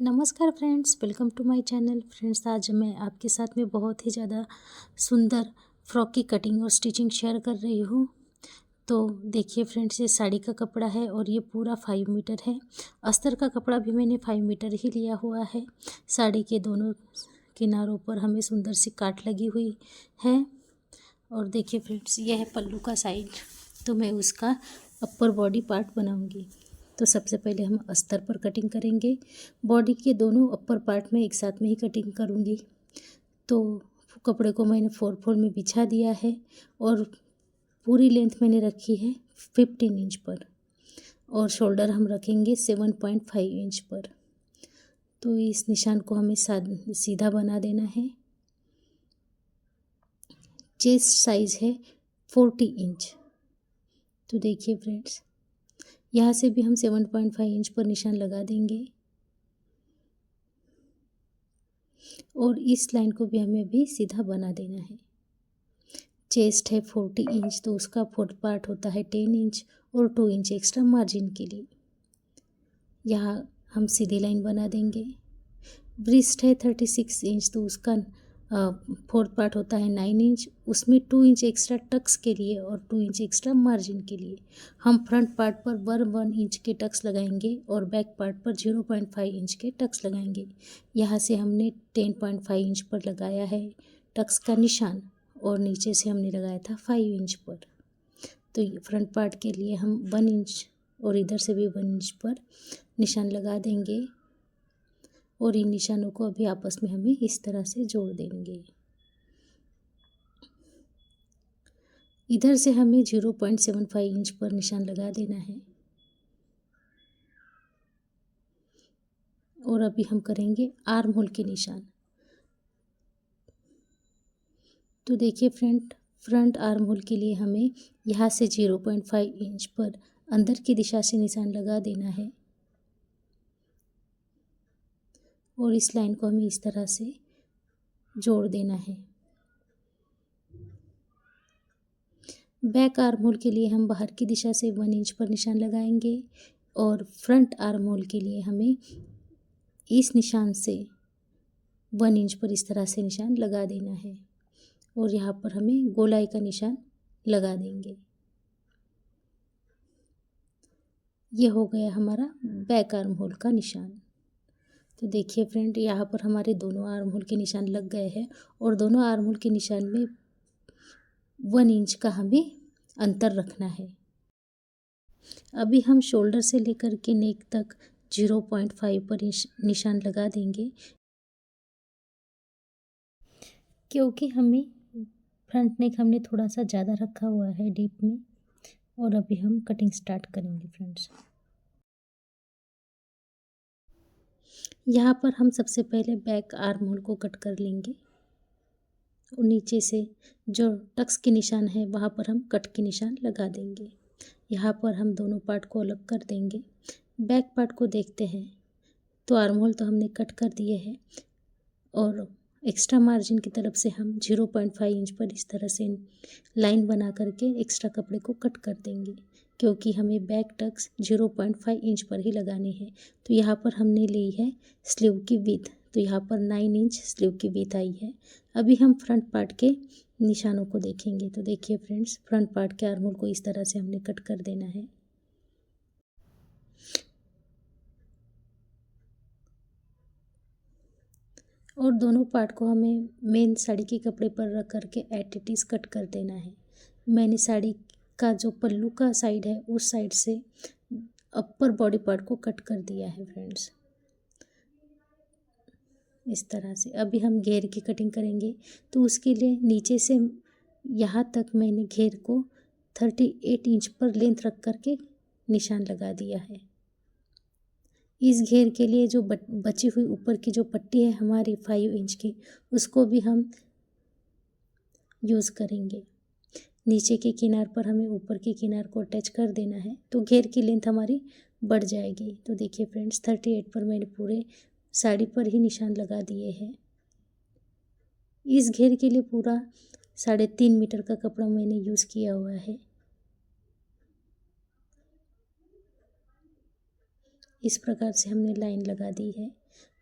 नमस्कार friends, welcome to my channel. Friends, आज मैं आपके साथ में बहुत ही ज़्यादा सुंदर फ्रॉक की कटिंग और स्टिचिंग शेयर कर रही हूँ। तो देखिए फ्रेंड्स, ये साड़ी का कपड़ा है और ये पूरा 5 मीटर है। अस्तर का कपड़ा भी मैंने 5 मीटर ही लिया हुआ है। साड़ी के दोनों किनारों पर हमें सुंदर सी काट लगी हुई है। और देखिए फ्रेंड्स, यह है पल्लू का साइड। तो मैं उसका अपर बॉडी पार्ट बनाऊंगी। तो सबसे पहले हम अस्तर पर कटिंग करेंगे। बॉडी के दोनों अपर पार्ट में एक साथ में ही कटिंग करूंगी। तो कपड़े को मैंने 4 में बिछा दिया है और पूरी लेंथ मैंने रखी है 15 इंच पर, और शोल्डर हम रखेंगे 7.5 इंच पर। तो इस निशान को हमें सीधा बना देना है। चेस्ट साइज है 40 इंच। तो देखिए फ्रेंड्स, यहाँ से भी हम 7.5 इंच पर निशान लगा देंगे और इस लाइन को भी हमें अभी सीधा बना देना है। चेस्ट है 40 इंच, तो उसका 4 पार्ट होता है 10 इंच और 2 इंच एक्स्ट्रा मार्जिन के लिए। यहाँ हम सीधी लाइन बना देंगे। ब्रिस्ट है 36 इंच, तो उसका 4 पार्ट होता है 9 इंच, उसमें 2 इंच एक्स्ट्रा टक्स के लिए और 2 इंच एक्स्ट्रा मार्जिन के लिए हम फ्रंट पार्ट पर 1 इंच के टक्स लगाएंगे और बैक पार्ट पर 0.5 इंच के टक्स लगाएंगे। यहाँ से हमने 10.5 इंच पर लगाया है टक्स का निशान और नीचे से हमने लगाया था 5 इंच पर। तो फ्रंट पार्ट के लिए हम 1 इंच और इधर से भी 1 इंच पर निशान लगा देंगे और इन निशानों को अभी आपस में हमें इस तरह से जोड़ देंगे। इधर से हमें 0.75 इंच पर निशान लगा देना है और अभी हम करेंगे आर्म होल के निशान। तो देखिए फ्रंट आर्म होल के लिए हमें यहाँ से 0.5 इंच पर अंदर की दिशा से निशान लगा देना है और इस लाइन को हमें इस तरह से जोड़ देना है। बैक आर्म होल के लिए हम बाहर की दिशा से 1 इंच पर निशान लगाएंगे और फ्रंट आर्म होल के लिए हमें इस निशान से 1 इंच पर इस तरह से निशान लगा देना है और यहाँ पर हमें गोलाई का निशान लगा देंगे। ये हो गया हमारा बैक आर्म होल का निशान। तो देखिए फ्रेंड, यहाँ पर हमारे दोनों आर्म होल के निशान लग गए हैं और दोनों आर्म होल के निशान में 1 इंच का हमें अंतर रखना है। अभी हम शोल्डर से लेकर के नेक तक 0.5 पर निशान लगा देंगे, क्योंकि हमें फ्रंट नेक हमने थोड़ा सा ज़्यादा रखा हुआ है डीप में। और अभी हम कटिंग स्टार्ट करेंगे फ्रेंड्स। यहाँ पर हम सबसे पहले बैक आर्म होल को कट कर लेंगे और नीचे से जो टक्स के निशान है वहाँ पर हम कट के निशान लगा देंगे। यहाँ पर हम दोनों पार्ट को अलग कर देंगे। बैक पार्ट को देखते हैं तो आर्म होल तो हमने कट कर दिए हैं और एक्स्ट्रा मार्जिन की तरफ से हम 0.5 इंच पर इस तरह से लाइन बना करके एक्स्ट्रा कपड़े को कट कर देंगे, क्योंकि हमें बैक टक्स 0.5 इंच पर ही लगानी है। तो यहाँ पर हमने ली है स्लीव की विड्थ, तो यहाँ पर 9 इंच स्लीव की विड्थ आई है। अभी हम फ्रंट पार्ट के निशानों को देखेंगे। तो देखिए फ्रेंड्स, फ्रंट पार्ट के आर्म होल को इस तरह से हमने कट कर देना है। और दोनों पार्ट को हमें मेन साड़ी के कपड़े पर रख करके एट इट इज़ कट कर देना है। मैंने साड़ी का जो पल्लू का साइड है उस साइड से अपर बॉडी पार्ट को कट कर दिया है फ्रेंड्स, इस तरह से। अभी हम घेर की कटिंग करेंगे, तो उसके लिए नीचे से यहाँ तक मैंने घेर को 38 इंच पर लेंथ रख करके निशान लगा दिया है। इस घेर के लिए जो बची हुई ऊपर की जो पट्टी है हमारी 5 इंच की, उसको भी हम यूज़ करेंगे। नीचे के किनार पर हमें ऊपर की किनार को अटैच कर देना है, तो घेर की लेंथ हमारी बढ़ जाएगी। तो देखिए फ्रेंड्स, 38 पर मैंने पूरे साड़ी पर ही निशान लगा दिए हैं। इस घेर के लिए पूरा 3.5 मीटर का कपड़ा मैंने यूज़ किया हुआ है। इस प्रकार से हमने लाइन लगा दी है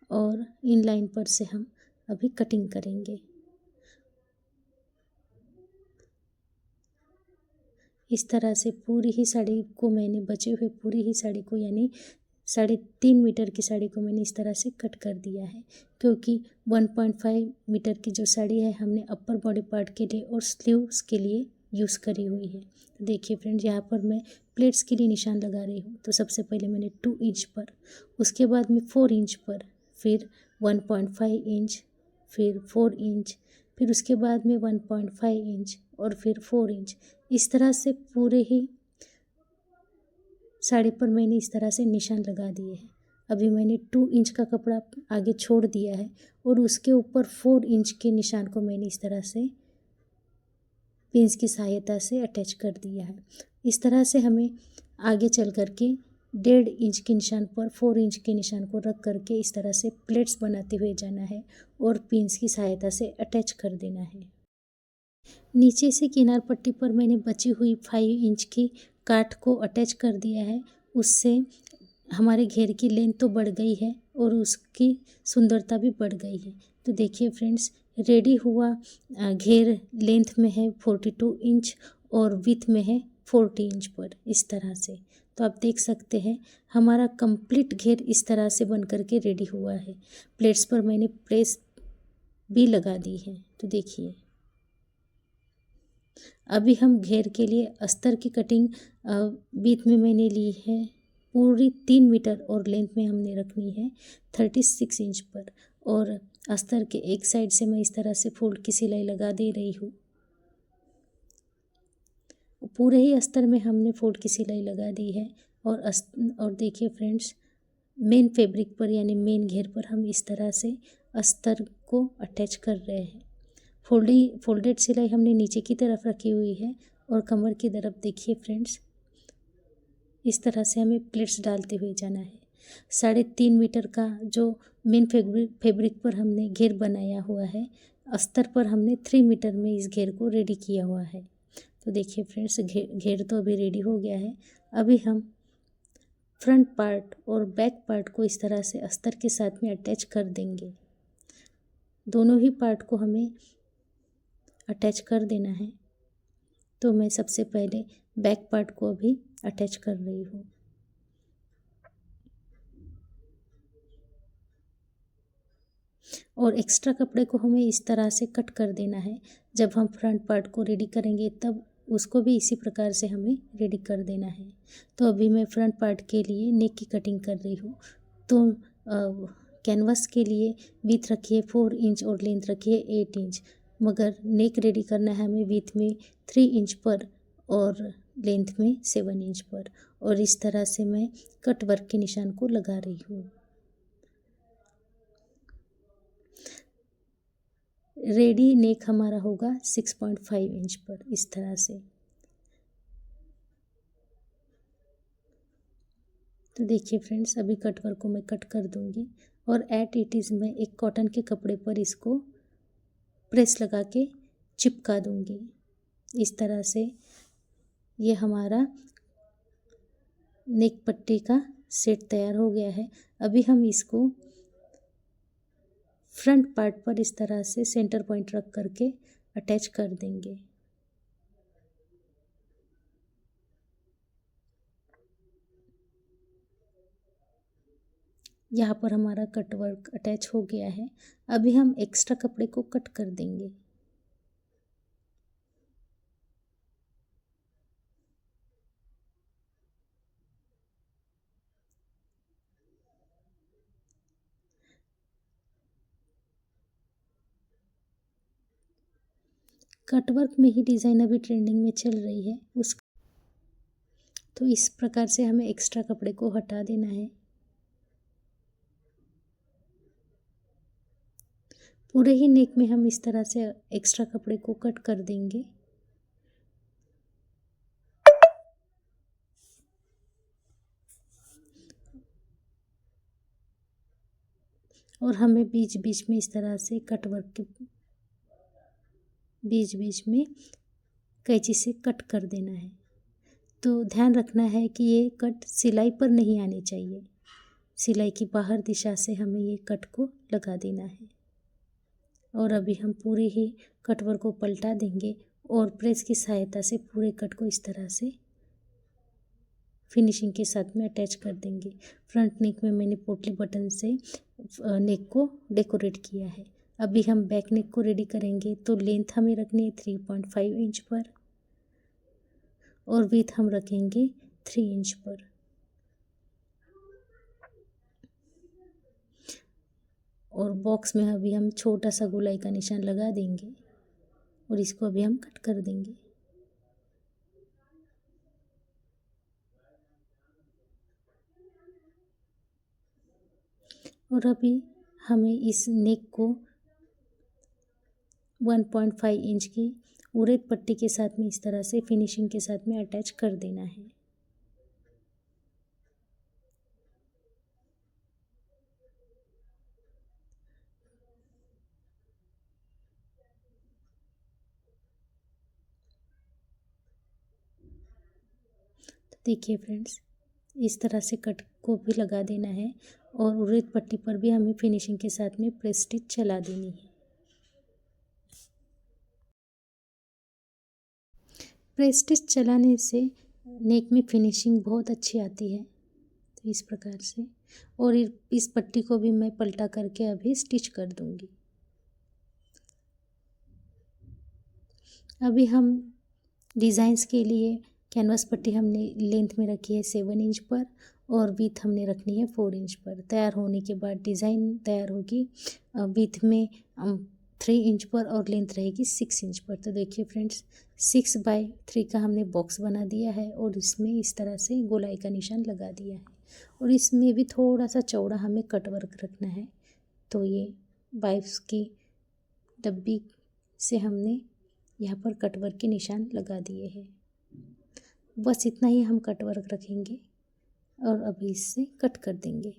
और इन लाइन पर से हम अभी कटिंग करेंगे। इस तरह से पूरी ही साड़ी को मैंने बचे हुए पूरी ही साड़ी को यानी 3.5 मीटर की साड़ी को मैंने इस तरह से कट कर दिया है, क्योंकि 1.5 मीटर की जो साड़ी है हमने अपर बॉडी पार्ट के लिए और स्लीव्स के लिए यूज़ करी हुई है। तो देखिए फ्रेंड्स, यहाँ पर मैं प्लेट्स के लिए निशान लगा रही हूँ। तो सबसे पहले मैंने 2 इंच पर, उसके बाद में 4 इंच पर, फिर 1.5 इंच, फिर 4 इंच, फिर उसके बाद में 1.5 इंच और फिर 4 इंच। इस तरह से पूरे ही साड़ी पर मैंने इस तरह से निशान लगा दिए हैं। अभी मैंने 2 इंच का कपड़ा आगे छोड़ दिया है और उसके ऊपर 4 इंच के निशान को मैंने इस तरह से पिंस की सहायता से अटैच कर दिया है। इस तरह से हमें आगे चल कर के 1.5 इंच के निशान पर 4 इंच के निशान को रख करके इस तरह से प्लेट्स बनाते हुए जाना है और पिंस की सहायता से अटैच कर देना है। नीचे से किनार पट्टी पर मैंने बची हुई 5 इंच की काट को अटैच कर दिया है। उससे हमारे घेर की लेंथ तो बढ़ गई है और उसकी सुंदरता भी बढ़ गई है। तो देखिए फ्रेंड्स, रेडी हुआ घेर लेंथ में है 42 इंच और विथ में है 40 इंच पर, इस तरह से। तो आप देख सकते हैं हमारा कंप्लीट घेर इस तरह से बन करके रेडी हुआ है। प्लेट्स पर मैंने प्रेस भी लगा दी है। तो देखिए, अभी हम घेर के लिए अस्तर की कटिंग बीच में मैंने ली है पूरी 3 मीटर और लेंथ में हमने रखनी है 36 इंच पर, और अस्तर के एक साइड से मैं इस तरह से फोल्ड की सिलाई लगा दे रही हूँ। पूरे ही अस्तर में हमने फोल्ड की सिलाई लगा दी है और देखिए फ्रेंड्स, मेन फैब्रिक पर यानी मेन घेर पर हम इस तरह से अस्तर को अटैच कर रहे हैं। फोल्डेड सिलाई हमने नीचे की तरफ रखी हुई है और कमर की तरफ देखिए फ्रेंड्स, इस तरह से हमें प्लेट्स डालते हुए जाना है। 3.5 मीटर का जो मेन फैब्रिक पर हमने घेर बनाया हुआ है, अस्तर पर हमने 3 मीटर में इस घेर को रेडी किया हुआ है। तो देखिए फ्रेंड्स, घेर तो अभी रेडी हो गया है। अभी हम फ्रंट पार्ट और बैक पार्ट को इस तरह से अस्तर के साथ में अटैच कर देंगे। दोनों ही पार्ट को हमें अटैच कर देना है। तो मैं सबसे पहले बैक पार्ट को अभी अटैच कर रही हूँ। और एक्स्ट्रा कपड़े को हमें इस तरह से कट कर देना है। जब हम फ्रंट पार्ट को रेडी करेंगे तब उसको भी इसी प्रकार से हमें रेडी कर देना है। तो अभी मैं फ्रंट पार्ट के लिए नेक की कटिंग कर रही हूँ। तो कैनवास के लिए विड्थ रखिए 4 इंच और लेंथ रखिए 8 इंच, मगर नेक रेडी करना है हमें विड्थ में 3 इंच पर और लेंथ में 7 इंच पर, और इस तरह से मैं कट वर्क के निशान को लगा रही हूँ। रेडी नेक हमारा होगा 6.5 इंच पर, इस तरह से। तो देखिए फ्रेंड्स, अभी कट वर्क को मैं कट कर दूंगी और एट इट इज़ मैं एक कॉटन के कपड़े पर इसको प्रेस लगा के चिपका दूंगी। इस तरह से ये हमारा नेक पट्टी का सेट तैयार हो गया है। अभी हम इसको फ्रंट पार्ट पर इस तरह से सेंटर पॉइंट रख करके अटैच कर देंगे। यहाँ पर हमारा कट वर्क अटैच हो गया है। अभी हम एक्स्ट्रा कपड़े को कट कर देंगे। कटवर्क में ही डिज़ाइन अभी ट्रेंडिंग में चल रही है तो इस प्रकार से हमें एक्स्ट्रा कपड़े को हटा देना है। पूरे ही नेक में हम इस तरह से एक्स्ट्रा कपड़े को कट कर देंगे। और हमें बीच बीच में इस तरह से कटवर्क के बीच बीच में कैंची से कट कर देना है। तो ध्यान रखना है कि ये कट सिलाई पर नहीं आनी चाहिए। सिलाई की बाहर दिशा से हमें ये कट को लगा देना है। और अभी हम पूरे ही कटवर को पलटा देंगे और प्रेस की सहायता से पूरे कट को इस तरह से फिनिशिंग के साथ में अटैच कर देंगे। फ्रंट नेक में मैंने पोटली बटन से नेक को डेकोरेट किया है। अभी हम बैक नेक को रेडी करेंगे। तो लेंथ हमें रखनी है 3.5 इंच पर और विड्थ हम रखेंगे 3 इंच पर। और बॉक्स में अभी हम छोटा सा गोलाई का निशान लगा देंगे और इसको अभी हम कट कर देंगे। और अभी हमें इस नेक को 1.5 इंच की उड़ेद पट्टी के साथ में इस तरह से फिनिशिंग के साथ में अटैच कर देना है। तो देखिए फ्रेंड्स, इस तरह से कट को भी लगा देना है और उड़ेद पट्टी पर भी हमें फिनिशिंग के साथ में प्रेस स्टिच चला देनी है। प्रेस स्टिच चलाने से नेक में फिनिशिंग बहुत अच्छी आती है। तो इस प्रकार से, और इस पट्टी को भी मैं पलटा करके अभी स्टिच कर दूंगी। अभी हम डिज़ाइंस के लिए कैनवास पट्टी हमने लेंथ में रखी है 7 इंच पर और विड्थ हमने रखनी है 4 इंच पर। तैयार होने के बाद डिज़ाइन तैयार होगी विड्थ में 3 इंच पर और लेंथ रहेगी 6 इंच पर। तो देखिए फ्रेंड्स, 6/3 का हमने बॉक्स बना दिया है और इसमें इस तरह से गोलाई का निशान लगा दिया है। और इसमें भी थोड़ा सा चौड़ा हमें कट वर्क रखना है। तो ये 22 की डब्बी से हमने यहाँ पर कट वर्क के निशान लगा दिए हैं। बस इतना ही हम कट वर्क रखेंगे और अभी इससे कट कर देंगे।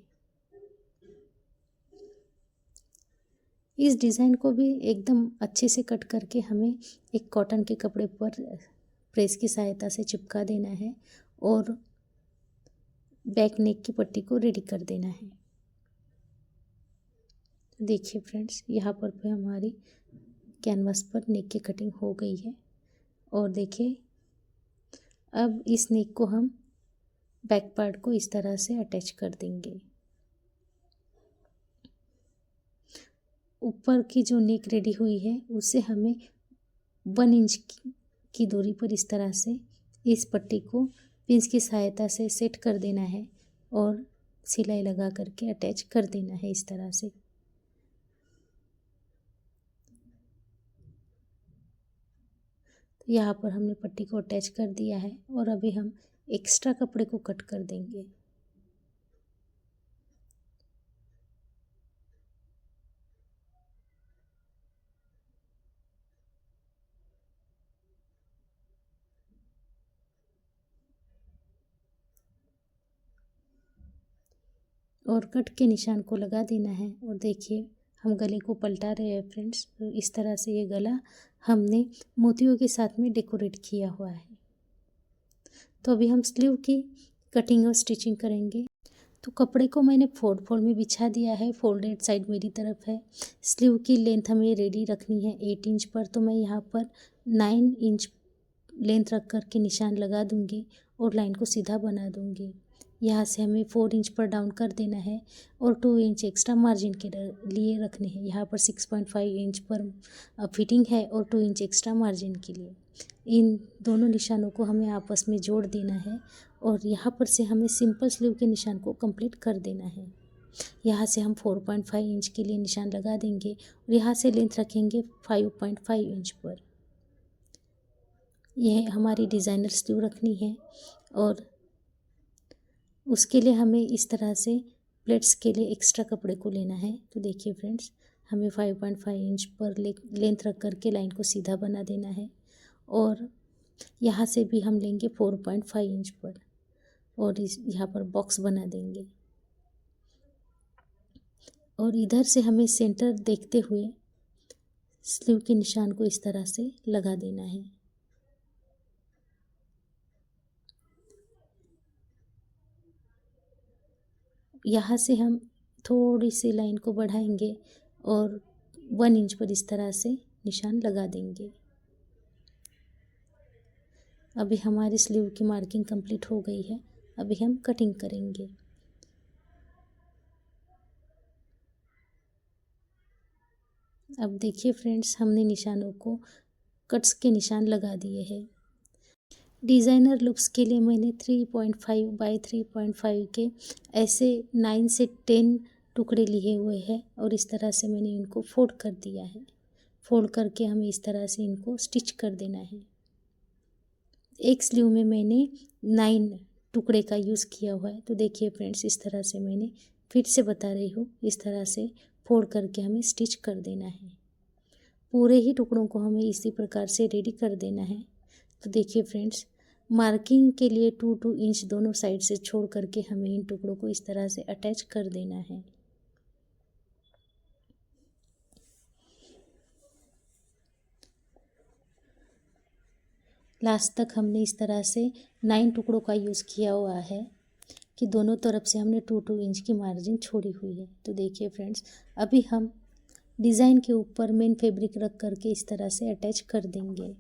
इस डिज़ाइन को भी एकदम अच्छे से कट करके हमें एक कॉटन के कपड़े पर प्रेस की सहायता से चिपका देना है और बैक नेक की पट्टी को रेडी कर देना है। देखिए फ्रेंड्स, यहाँ पर भी हमारी कैनवास पर नेक की कटिंग हो गई है। और देखिए, अब इस नेक को हम बैक पार्ट को इस तरह से अटैच कर देंगे। ऊपर की जो नेक रेडी हुई है उससे हमें 1 इंच की दूरी पर इस तरह से इस पट्टी को पिंच की सहायता से सेट कर देना है और सिलाई लगा करके अटैच कर देना है इस तरह से। तो यहाँ पर हमने पट्टी को अटैच कर दिया है और अभी हम एक्स्ट्रा कपड़े को कट कर देंगे। और कट के निशान को लगा देना है। और देखिए, हम गले को पलटा रहे हैं फ्रेंड्स। तो इस तरह से ये गला हमने मोतियों के साथ में डेकोरेट किया हुआ है। तो अभी हम स्लीव की कटिंग और स्टिचिंग करेंगे। तो कपड़े को मैंने फोल्ड में बिछा दिया है। फोल्डेड साइड मेरी तरफ है। स्लीव की लेंथ हमें रेडी रखनी है 8 इंच पर। तो मैं यहाँ पर 9 इंच लेंथ रख कर के निशान लगा दूंगी और लाइन को सीधा बना दूंगी। यहाँ से हमें 4 इंच पर डाउन कर देना है और 2 इंच एक्स्ट्रा मार्जिन के लिए रखने हैं। यहाँ पर 6.5 इंच पर फिटिंग है और 2 इंच एक्स्ट्रा मार्जिन के लिए। इन दोनों निशानों को हमें आपस में जोड़ देना है और यहाँ पर से हमें सिंपल स्लीव के निशान को कंप्लीट कर देना है। यहाँ से हम 4.5 इंच के लिए निशान लगा देंगे और यहाँ से लेंथ रखेंगे 5.5 इंच पर। यह हमारी डिज़ाइनर स्लीव रखनी है और उसके लिए हमें इस तरह से प्लेट्स के लिए एक्स्ट्रा कपड़े को लेना है। तो देखिए फ्रेंड्स, हमें 5.5 इंच पर लेंथ रख करके लाइन को सीधा बना देना है और यहाँ से भी हम लेंगे 4.5 इंच पर और यहाँ पर बॉक्स बना देंगे। और इधर से हमें सेंटर देखते हुए स्लीव के निशान को इस तरह से लगा देना है। यहाँ से हम थोड़ी सी लाइन को बढ़ाएंगे और 1 इंच पर इस तरह से निशान लगा देंगे। अभी हमारी स्लीव की मार्किंग कंप्लीट हो गई है। अभी हम कटिंग करेंगे। अब देखिए फ्रेंड्स, हमने निशानों को कट्स के निशान लगा दिए हैं। डिज़ाइनर लुक्स के लिए मैंने 3.5 बाई 3.5 के ऐसे 9 से 10 टुकड़े लिए हुए हैं और इस तरह से मैंने इनको फोल्ड कर दिया है। फोल्ड करके हमें इस तरह से इनको स्टिच कर देना है। एक स्लीव में मैंने 9 टुकड़े का यूज़ किया हुआ है। तो देखिए फ्रेंड्स, इस तरह से मैंने फिर से बता रही हूँ, इस तरह से फोल्ड करके हमें स्टिच कर देना है। पूरे ही टुकड़ों को हमें इसी प्रकार से रेडी कर देना है। तो देखिए फ्रेंड्स, मार्किंग के लिए 2 इंच दोनों साइड से छोड़ करके हमें इन टुकड़ों को इस तरह से अटैच कर देना है। लास्ट तक हमने इस तरह से 9 टुकड़ों का यूज़ किया हुआ है कि दोनों तरफ से हमने 2 इंच की मार्जिन छोड़ी हुई है। तो देखिए फ्रेंड्स, अभी हम डिज़ाइन के ऊपर मेन फैब्रिक रख करके इस तरह से अटैच कर देंगे।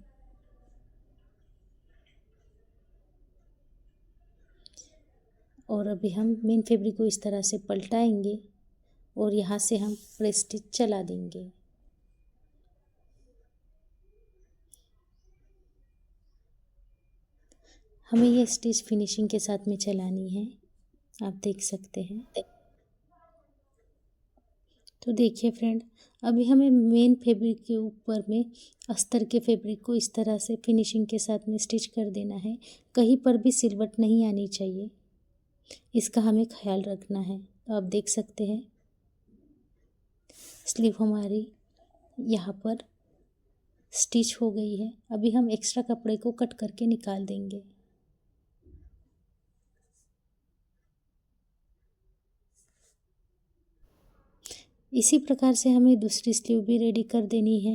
और अभी हम मेन फैब्रिक को इस तरह से पलटाएंगे और यहाँ से हम प्रेस स्टिच चला देंगे। हमें ये स्टिच फिनिशिंग के साथ में चलानी है, आप देख सकते हैं। तो देखिए फ्रेंड, अभी हमें मेन फैब्रिक के ऊपर में अस्तर के फैब्रिक को इस तरह से फिनिशिंग के साथ में स्टिच कर देना है। कहीं पर भी सिलवट नहीं आनी चाहिए, इसका हमें ख्याल रखना है। तो आप देख सकते हैं स्लीव हमारी यहाँ पर स्टिच हो गई है। अभी हम एक्स्ट्रा कपड़े को कट करके निकाल देंगे। इसी प्रकार से हमें दूसरी स्लीव भी रेडी कर देनी है।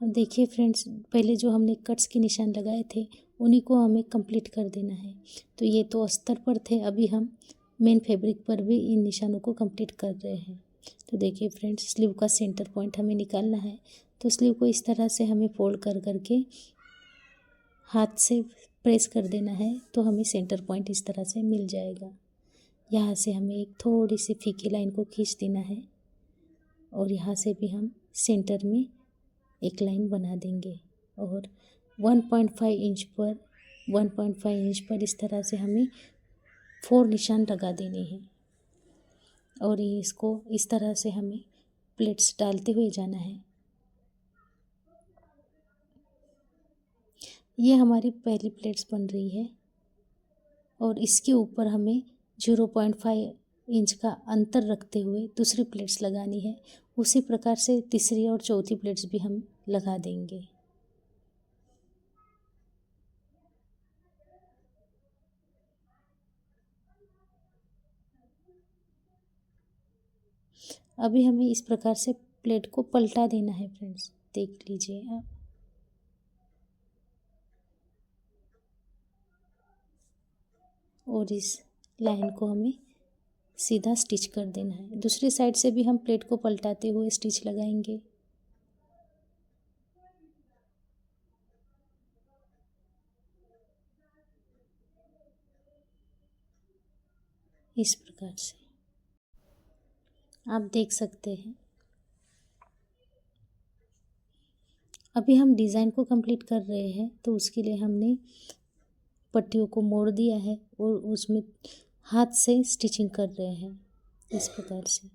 अब देखिए फ्रेंड्स, पहले जो हमने कट्स के निशान लगाए थे उन्हीं को हमें कंप्लीट कर देना है। तो ये तो अस्तर पर थे, अभी हम मेन फैब्रिक पर भी इन निशानों को कंप्लीट कर रहे हैं। तो देखिए फ्रेंड्स, स्लीव का सेंटर पॉइंट हमें निकालना है। तो स्लीव को इस तरह से हमें फोल्ड कर करके हाथ से प्रेस कर देना है, तो हमें सेंटर पॉइंट इस तरह से मिल जाएगा। यहाँ से हमें एक थोड़ी सी फीकी लाइन को खींच देना है और यहाँ से भी हम सेंटर में एक लाइन बना देंगे और 1.5 इंच पर इस तरह से हमें 4 निशान लगा देने हैं और इसको इस तरह से हमें प्लेट्स डालते हुए जाना है। ये हमारी पहली प्लेट्स बन रही है और इसके ऊपर हमें 0.5 इंच का अंतर रखते हुए दूसरी प्लेट्स लगानी है। उसी प्रकार से तीसरी और चौथी प्लेट्स भी हम लगा देंगे। अभी हमें इस प्रकार से प्लेट को पलटा देना है फ्रेंड्स, देख लीजिए आप। और इस लाइन को हमें सीधा स्टिच कर देना है। दूसरी साइड से भी हम प्लेट को पलटाते हुए स्टिच लगाएंगे। इस प्रकार से आप देख सकते हैं। अभी हम डिज़ाइन को कंप्लीट कर रहे हैं, तो उसके लिए हमने पट्टियों को मोड़ दिया है और उसमें हाथ से स्टिचिंग कर रहे हैं इस प्रकार से।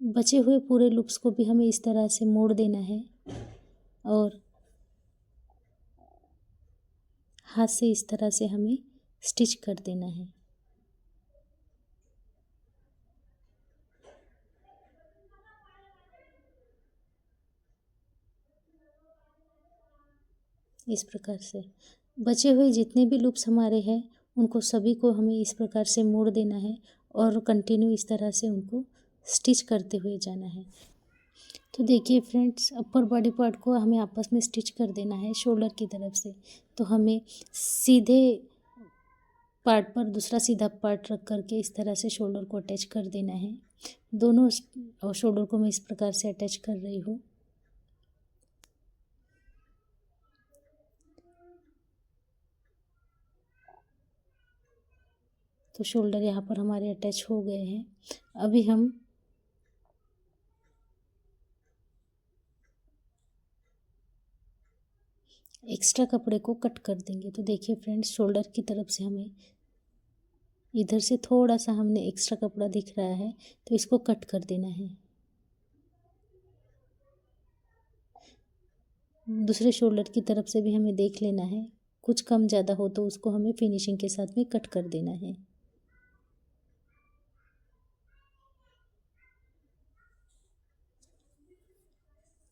बचे हुए पूरे लूप्स को भी हमें इस तरह से मोड़ देना है और हाथ से इस तरह से हमें स्टिच कर देना है। इस प्रकार से बचे हुए जितने भी लूप्स हमारे हैं उनको सभी को हमें इस प्रकार से मोड़ देना है और कंटिन्यू इस तरह से उनको स्टिच करते हुए जाना है। तो देखिए फ्रेंड्स, अपर बॉडी पार्ट को हमें आपस में स्टिच कर देना है शोल्डर की तरफ से। तो हमें सीधे पार्ट पर दूसरा सीधा पार्ट रख करके इस तरह से शोल्डर को अटैच कर देना है। दोनों शोल्डर को मैं इस प्रकार से अटैच कर रही हूँ। तो शोल्डर यहाँ पर हमारे अटैच हो गए हैं। अभी हम एक्स्ट्रा कपड़े को कट कर देंगे। तो देखिए फ्रेंड्स, शोल्डर की तरफ से हमें इधर से थोड़ा सा हमने एक्स्ट्रा कपड़ा दिख रहा है, तो इसको कट कर देना है। दूसरे शोल्डर की तरफ से भी हमें देख लेना है, कुछ कम ज़्यादा हो तो उसको हमें फिनिशिंग के साथ में कट कर देना है।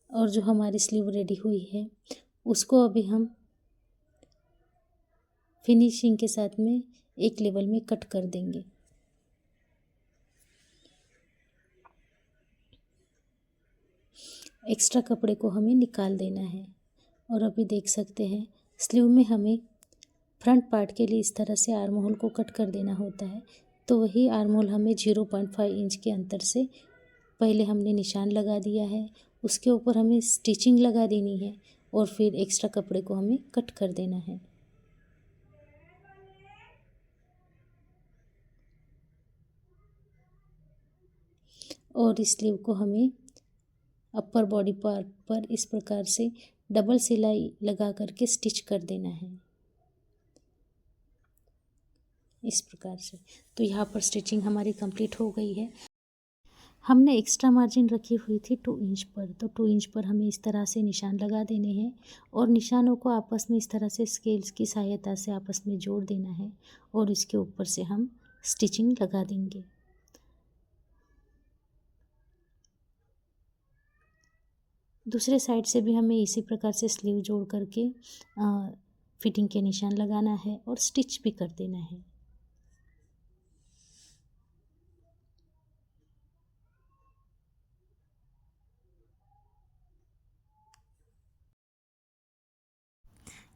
और जो हमारी स्लीव रेडी हुई है उसको अभी हम फिनिशिंग के साथ में एक लेवल में कट कर देंगे। एक्स्ट्रा कपड़े को हमें निकाल देना है। और अभी देख सकते हैं, स्लीव में हमें फ्रंट पार्ट के लिए इस तरह से आर्म होल को कट कर देना होता है। तो वही आर्म होल हमें 0.5 इंच के अंतर से पहले हमने निशान लगा दिया है, उसके ऊपर हमें स्टिचिंग लगा देनी है और फिर एक्स्ट्रा कपड़े को हमें कट कर देना है। और इस स्लीव को हमें अपर बॉडी पार्ट पर इस प्रकार से डबल सिलाई लगा करके स्टिच कर देना है, इस प्रकार से। तो यहाँ पर स्टिचिंग हमारी कंप्लीट हो गई है। हमने एक्स्ट्रा मार्जिन रखी हुई थी 2 इंच पर, तो 2 इंच पर हमें इस तरह से निशान लगा देने हैं और निशानों को आपस में इस तरह से स्केल्स की सहायता से आपस में जोड़ देना है और इसके ऊपर से हम स्टिचिंग लगा देंगे। दूसरे साइड से भी हमें इसी प्रकार से स्लीव जोड़ करके फिटिंग के निशान लगाना है और स्टिच भी कर देना है।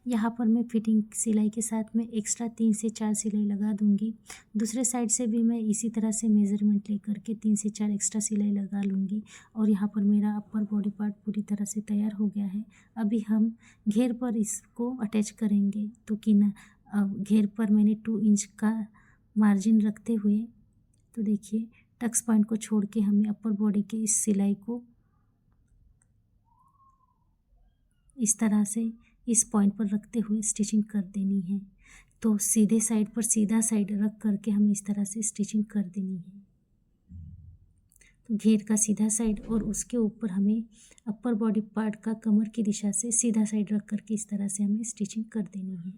यहाँ पर मैं फिटिंग सिलाई के साथ में एक्स्ट्रा 3 से 4 सिलाई लगा दूंगी। दूसरे साइड से भी मैं इसी तरह से मेज़रमेंट लेकर के 3 से 4 एक्स्ट्रा सिलाई लगा लूँगी। और यहाँ पर मेरा अपर बॉडी पार्ट पूरी तरह से तैयार हो गया है। अभी हम घेर पर इसको अटैच करेंगे। तो घेर पर मैंने 2 इंच का मार्जिन रखते हुए, तो देखिए टक्स पॉइंट को छोड़ के हमें अपर बॉडी के इस सिलाई को इस तरह से इस पॉइंट पर रखते हुए स्टिचिंग कर देनी है। तो सीधे साइड पर सीधा साइड रख करके हमें इस तरह से स्टिचिंग कर देनी है। तो घेर का सीधा साइड और उसके ऊपर हमें अपर बॉडी पार्ट का कमर की दिशा से सीधा साइड रख करके इस तरह से हमें स्टिचिंग कर देनी है।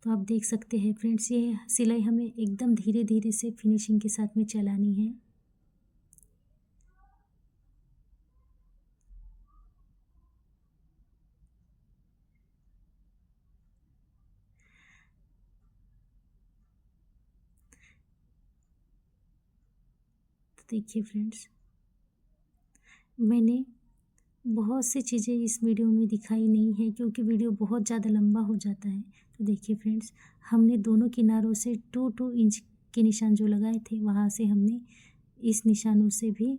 तो आप देख सकते हैं फ्रेंड्स, ये सिलाई हमें एकदम धीरे धीरे से फिनिशिंग के साथ में चलानी है। तो देखिए फ्रेंड्स, मैंने बहुत सी चीज़ें इस वीडियो में दिखाई नहीं है क्योंकि वीडियो बहुत ज़्यादा लंबा हो जाता है। तो देखिए फ्रेंड्स, हमने दोनों किनारों से 2-2 इंच के निशान जो लगाए थे, वहाँ से हमने इस निशानों से भी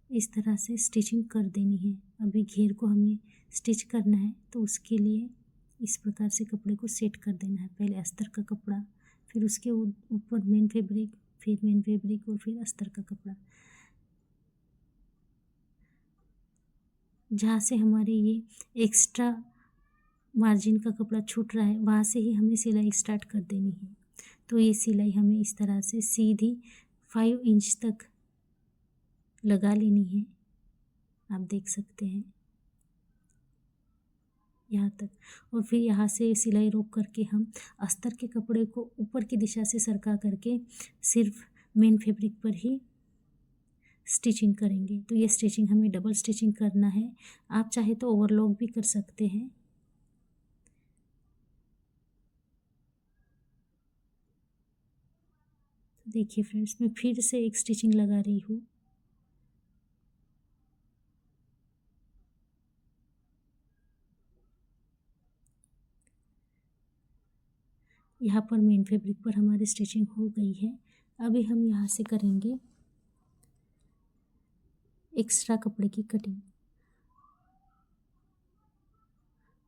इस तरह से स्टिचिंग कर देनी है। अभी घेर को हमें स्टिच करना है, तो उसके लिए इस प्रकार से कपड़े को सेट कर देना है। पहले अस्तर का कपड़ा, फिर उसके ऊपर मेन फैब्रिक, फिर मेन फैब्रिक और फिर अस्तर का कपड़ा। जहाँ से हमारे ये एक्स्ट्रा मार्जिन का कपड़ा छूट रहा है, वहाँ से ही हमें सिलाई स्टार्ट कर देनी है। तो ये सिलाई हमें इस तरह से सीधी 5 इंच तक लगा लेनी है। आप देख सकते हैं यहाँ तक। और फिर यहाँ से सिलाई रोक करके हम अस्तर के कपड़े को ऊपर की दिशा से सरका करके सिर्फ मेन फैब्रिक पर ही स्टिचिंग करेंगे। तो ये स्टिचिंग हमें डबल स्टिचिंग करना है। आप चाहे तो ओवरलॉक भी कर सकते हैं। देखिए फ्रेंड्स, मैं फिर से एक स्टिचिंग लगा रही हूँ। यहाँ पर मेन फैब्रिक पर हमारी स्टिचिंग हो गई है। अभी हम यहाँ से करेंगे एक्स्ट्रा कपड़े की कटिंग।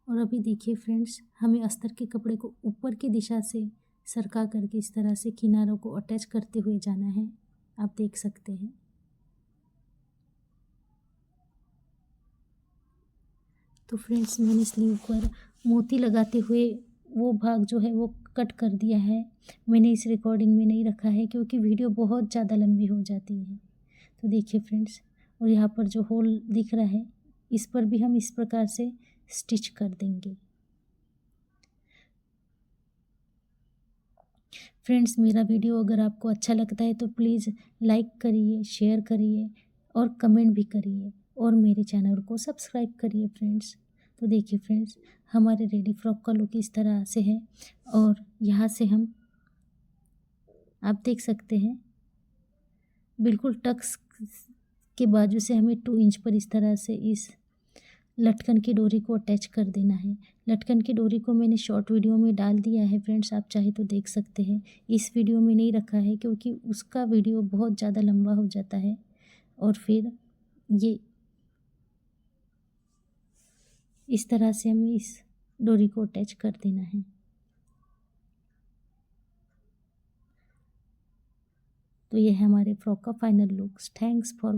और अभी देखिए फ्रेंड्स, हमें अस्तर के कपड़े को ऊपर की दिशा से सरका करके इस तरह से किनारों को अटैच करते हुए जाना है। आप देख सकते हैं। तो फ्रेंड्स, मैंने स्लीव पर मोती लगाते हुए वो भाग जो है वो कट कर दिया है। मैंने इस रिकॉर्डिंग में नहीं रखा है क्योंकि वीडियो बहुत ज़्यादा लंबी हो जाती है। तो देखिए फ्रेंड्स, और यहाँ पर जो होल दिख रहा है इस पर भी हम इस प्रकार से स्टिच कर देंगे। फ्रेंड्स, मेरा वीडियो अगर आपको अच्छा लगता है तो प्लीज़ लाइक करिए, शेयर करिए और कमेंट भी करिए और मेरे चैनल को सब्सक्राइब करिए फ्रेंड्स। तो देखिए फ्रेंड्स, हमारे रेडी फ्रॉक का लुक इस तरह से है और यहाँ से हम आप देख सकते हैं बिल्कुल टक्स के बाजू से हमें 2 इंच पर इस तरह से इस लटकन की डोरी को अटैच कर देना है। लटकन की डोरी को मैंने शॉर्ट वीडियो में डाल दिया है फ्रेंड्स, आप चाहे तो देख सकते हैं। इस वीडियो में नहीं रखा है क्योंकि उसका वीडियो बहुत ज़्यादा लंबा हो जाता है। और फिर ये इस तरह से हमें इस डोरी को अटैच कर देना है। तो ये है हमारे फ्रॉक का फाइनल लुक्स। Thanks for